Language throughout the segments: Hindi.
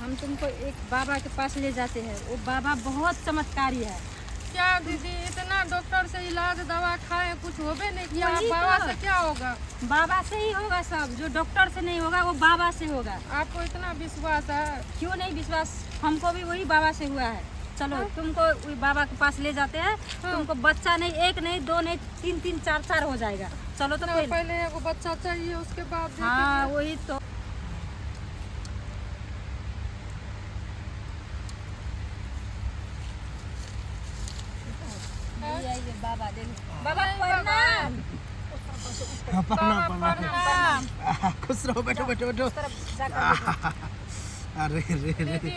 हम तुमको एक बाबा के पास ले जाते हैं। वो बाबा बहुत चमत्कारी है। क्या दीदी, इतना डॉक्टर से इलाज दवा खाए कुछ होबे नहीं किया, वही बाबा तो। से क्या होगा? बाबा से ही होगा सब। जो डॉक्टर से नहीं होगा वो बाबा से होगा। आपको इतना विश्वास है? क्यों नहीं विश्वास, हमको भी वही बाबा से हुआ है। चलो तुमको वही बाबा के पास ले जाते हैं। तुमको बच्चा नहीं, एक नहीं, दो नहीं, तीन तीन चार चार हो जाएगा। चलो तो पहले एगो बच्चा चाहिए, उसके बाद हाँ वही तो। ये बाबा देखो, बाबा प्रणाम। प्रणाम। खुश रहो, बैठो बैठो बैठो। अरे रे रे, दीदी,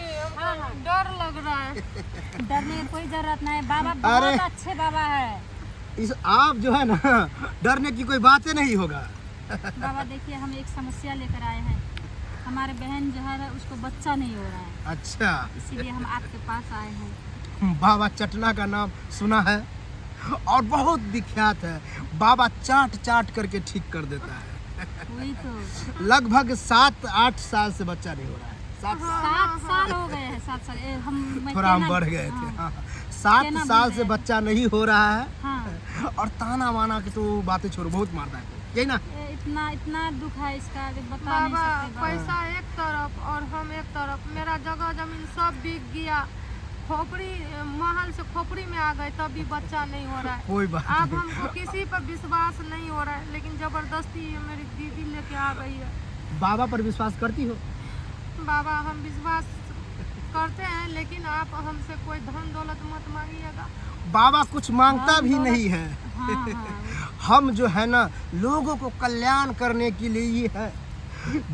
डर लग रहा है। डरने की कोई जरूरत नहीं, बाबा अरे। बहुत अच्छे बाबा है। इस आप जो है ना, डरने की कोई बातें नहीं होगा। बाबा देखिए, हम एक समस्या लेकर आए हैं। हमारे बहन जो है उसको बच्चा नहीं हो रहा है, अच्छा, इसीलिए हम आपके पास आए हैं। बाबा चटना का नाम सुना है और बहुत विख्यात है। बाबा चाट चाट करके ठीक कर देता है। वही तो। लगभग 7-8 साल से बच्चा नहीं हो रहा है। 7 साल हो गए हैं, 7 साल। मैं थोड़ा हम कहना- बढ़ गए थे। हाँ, 7 कहना साल भूल से गए। बच्चा नहीं हो रहा है। हाँ। और ताना वाना की तो बातें छोड़ो, बहुत मारता है, यही ना। इतना इतना दुख है इसका कि बता नहीं बाबा, सकते। बाबा पैसा एक तरफ और हम एक तरफ, मेरा जगह जमीन सब बिक गया। खोपड़ी महल से खोपड़ी में आ गए, तब भी बच्चा नहीं हो रहा है। कोई बात अब नहीं। हमको किसी पर विश्वास नहीं हो रहा है, लेकिन जबरदस्ती ये मेरी दीदी लेके आ गई है। बाबा पर विश्वास करती हो? बाबा, हम विश्वास करते हैं, लेकिन आप हमसे कोई धन दौलत मत मांगिएगा। बाबा कुछ मांगता हाँ, भी दौलत- नहीं है। हाँ, हाँ, हम जो है ना, लोगों को कल्याण करने के लिए ही है।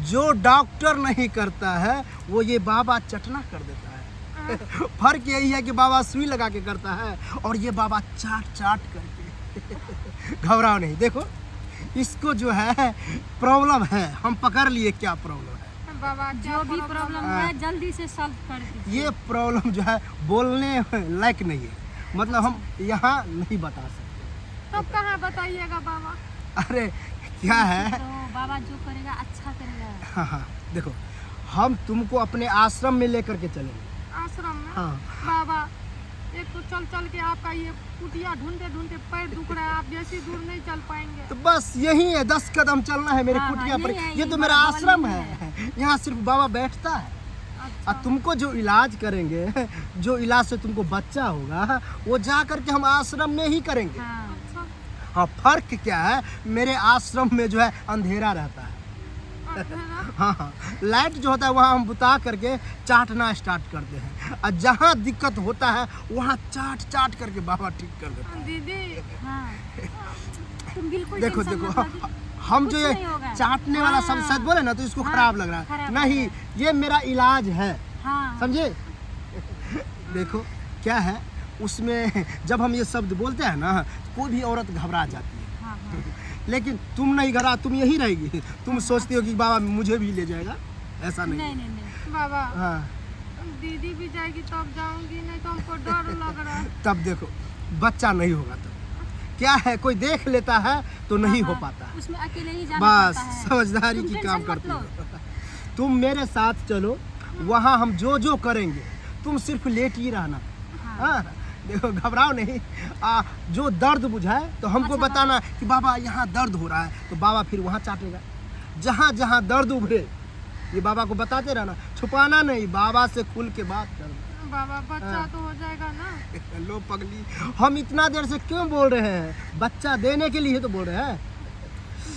जो डॉक्टर नहीं करता है वो ये बाबा चटना कर देता है। फर्क यही है कि बाबा सुई लगा के करता है और ये बाबा चाट चाट करके। घबराओ नहीं, देखो इसको जो है प्रॉब्लम है, हम पकड़ लिए क्या प्रॉब्लम है। बाबा, जो भी प्रॉब्लम है जल्दी से सॉल्व कर दीजिए। ये प्रॉब्लम जो है बोलने लायक नहीं है, मतलब हम यहाँ नहीं बता सकते। तब कहाँ बताइएगा बाबा? अरे क्या है, तो बाबा जो करेगा अच्छा करेगा। हाँ हाँ, देखो हम तुमको अपने आश्रम में लेकर के चलेंगे। आश्रम में? हाँ। बाबा, एक तो चल चल के आपका ये कुटिया ढूंढते ढूंढते पैर दुख रहा है, आप बेसी दूर नहीं चल पाएंगे। तो बस यही है, 10 कदम चलना है मेरे हाँ, कुटिया हाँ, पर। यही है, ये यही तो मेरा बगल आश्रम में है, यहाँ सिर्फ बाबा बैठता है। अच्छा। और तुमको जो इलाज करेंगे, जो इलाज से तुमको बच्चा होगा, वो जा करके हम आश्रम में ही करेंगे। हाँ। अच्छा, हाँ, फर्क क्या है, मेरे आश्रम में जो है अंधेरा रहता है। अंधेरा? हाँ हाँ, लाइट जो होता है वहाँ हम बुता करके चाटना स्टार्ट करते हैं, और जहाँ दिक्कत होता है वहाँ चाट चाट करके बाबा ठीक कर देते हैं। दीदी, हाँ। तुम बिल्कुल देखो टेंशन देखो, मत लो। हम कुछ जो ये नहीं होगा। चाटने वाला हाँ, शब्द शायद बोले ना तो इसको हाँ, खराब लग रहा है। खराब नहीं, लग ये मेरा इलाज है, हाँ। समझे। देखो क्या है, उसमें जब हम ये शब्द बोलते हैं ना, कोई भी औरत घबरा जाती है। हाँ, हाँ। लेकिन तुम नहीं घबरा, तुम यही रहेगी। तुम सोचती हो कि बाबा मुझे भी ले जाएगा, ऐसा नहीं। नहीं नहीं नहीं। बाबा, हाँ, दीदी भी जाएगी तब जाऊंगी, नहीं तो हमको डर लग रहा है। तब देखो बच्चा नहीं होगा तब क्या है, कोई देख लेता है तो नहीं हो हाँ, पाता है। उसमें अकेले ही जाना बस पड़ता है। समझदारी तुम की टेंशन काम मत करती लो। हो। तुम मेरे साथ चलो, वहाँ हम जो जो करेंगे तुम सिर्फ लेट ही रहना। हाँ। हाँ, देखो घबराओ नहीं। जो दर्द बुझाए तो हमको अच्छा, बताना कि बाबा यहाँ दर्द हो रहा है, तो बाबा फिर वहाँ चाटेगा। जहाँ जहाँ दर्द उभरे ये बाबा को बताते रहना, छुपाना नहीं, बाबा से खुल के बात करना। बाबा, बच्चा हाँ। तो हो जाएगा ना? लो पगली, हम इतना देर से क्यों बोल रहे हैं, बच्चा देने के लिए तो बोल रहे हैं।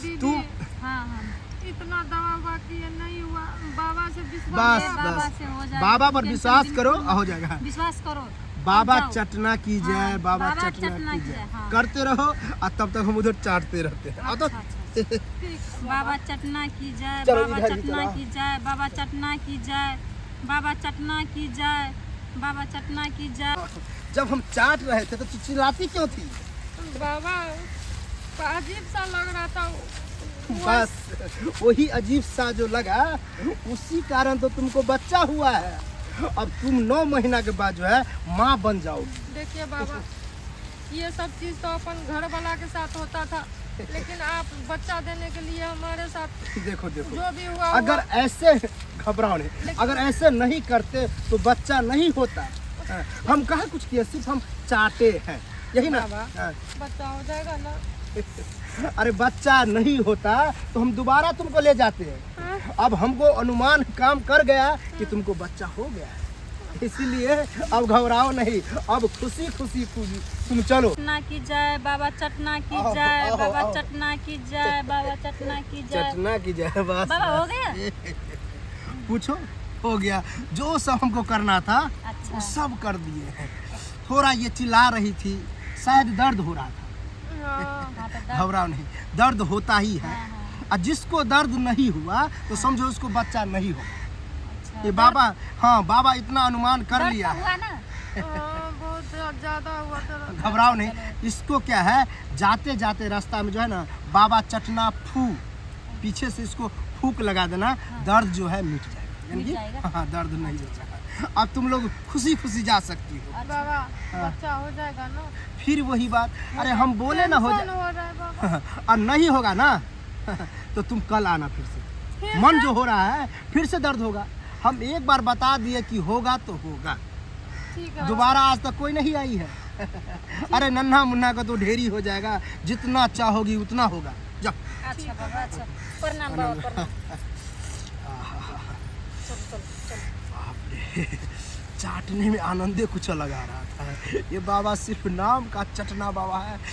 दीदी, तुम हाँ, हाँ। इतना दवा बाकी है, नहीं हुआ। बाबा से विश्वास बस है। बाबा बस से हो जाएगा, बाबा पर टेंशन विश्वास बिल्कुल करो, मत- हो जाएगा। विश्वास करो। बाबा जाओ। चटना की जय, हाँ, बाबा बाबा चटना चटना की की जय जय, हाँ। करते रहो, और तब तक हम उधर चाटते रहते हैं। आओ तो अच्छा, अच्छा। बाबा चटना की जय, चलो बाबा इधर ही चटना चलो। की जय, बाबा चटना की जय, बाबा चटना की जय, बाबा चटना की जय। जब हम चाट रहे थे तो चिल्लाती क्यों थी? बाबा, अजीब सा लग रहा था। बस वही अजीब सा जो लगा, उसी कारण तो तुमको बच्चा हुआ है। अब तुम 9 महीना के बाद जो है माँ बन जाओगी। देखिए बाबा, ये सब चीज़ तो अपन घर वाला के साथ होता था, लेकिन आप बच्चा देने के लिए हमारे साथ देखो देखो, जो भी हुआ अगर ऐसे घबराओ नहीं, अगर ऐसे नहीं करते तो बच्चा नहीं होता। हम कहाँ कुछ किए, सिर्फ हम चाहते हैं, यही ना। बाबा, हाँ। बच्चा हो जाएगा ना? अरे बच्चा नहीं होता तो हम दोबारा तुमको ले जाते हैं। हाँ? अब हमको अनुमान काम कर गया कि तुमको बच्चा हो गया है, इसीलिए अब घबराओ नहीं, अब खुशी खुशी तुम चलो। चटना की जय बाबा, चटना की आओ, जय आओ, बाबा, आओ। चटना की जय बाबा, चटना की जय। चटना की जय। बस बाबा हो गया? पूछो, हो गया। जो सब हमको करना था अच्छा। वो सब कर दिए हैं। थोड़ा ये चिल्ला रही थी, शायद दर्द हो रहा था। हाँ। हाँ, तो दर्द- घबराओ नहीं, दर्द होता ही है। हाँ, हाँ। और जिसको दर्द नहीं हुआ तो समझो उसको बच्चा नहीं होगा। अच्छा, ये बाबा, हाँ बाबा इतना अनुमान कर दर्द लिया तो है। हुआ ना? हाँ, बहुत ज्यादा हुआ दर्द। घबराओ नहीं, इसको क्या है, जाते जाते रास्ता में जो है ना, बाबा चटना फू, पीछे से इसको फूक लगा देना, दर्द जो है मिट जाएगा। यानी मिट कि जाएगा? हाँ, दर्द नहीं होगा। अब तुम लोग खुशी खुशी जा सकती हो। बाबा, हाँ। बच्चा हो जाएगा ना? फिर वही बात, अरे हम बोले ना हो टेंशन जाए, हो रहा है बाबा। और नहीं होगा ना तो तुम कल आना फिर से। फिर मन जो हो रहा है फिर से दर्द होगा। हम एक बार बता दिए कि होगा तो होगा, ठीक है। दोबारा आज तक कोई नहीं आई है। अरे नन्हा मुन्ना का तो ढेरी हो जाएगा, जितना चाहोगी उतना होगा। जाओ। अच्छा बाबा, अच्छा प्रणाम बाबा, प्रणाम। चलो चलो चलो। बाप रे, चाटने में आनंदे कुछ लगा रहा था। ये बाबा सिर्फ नाम का चटना बाबा है।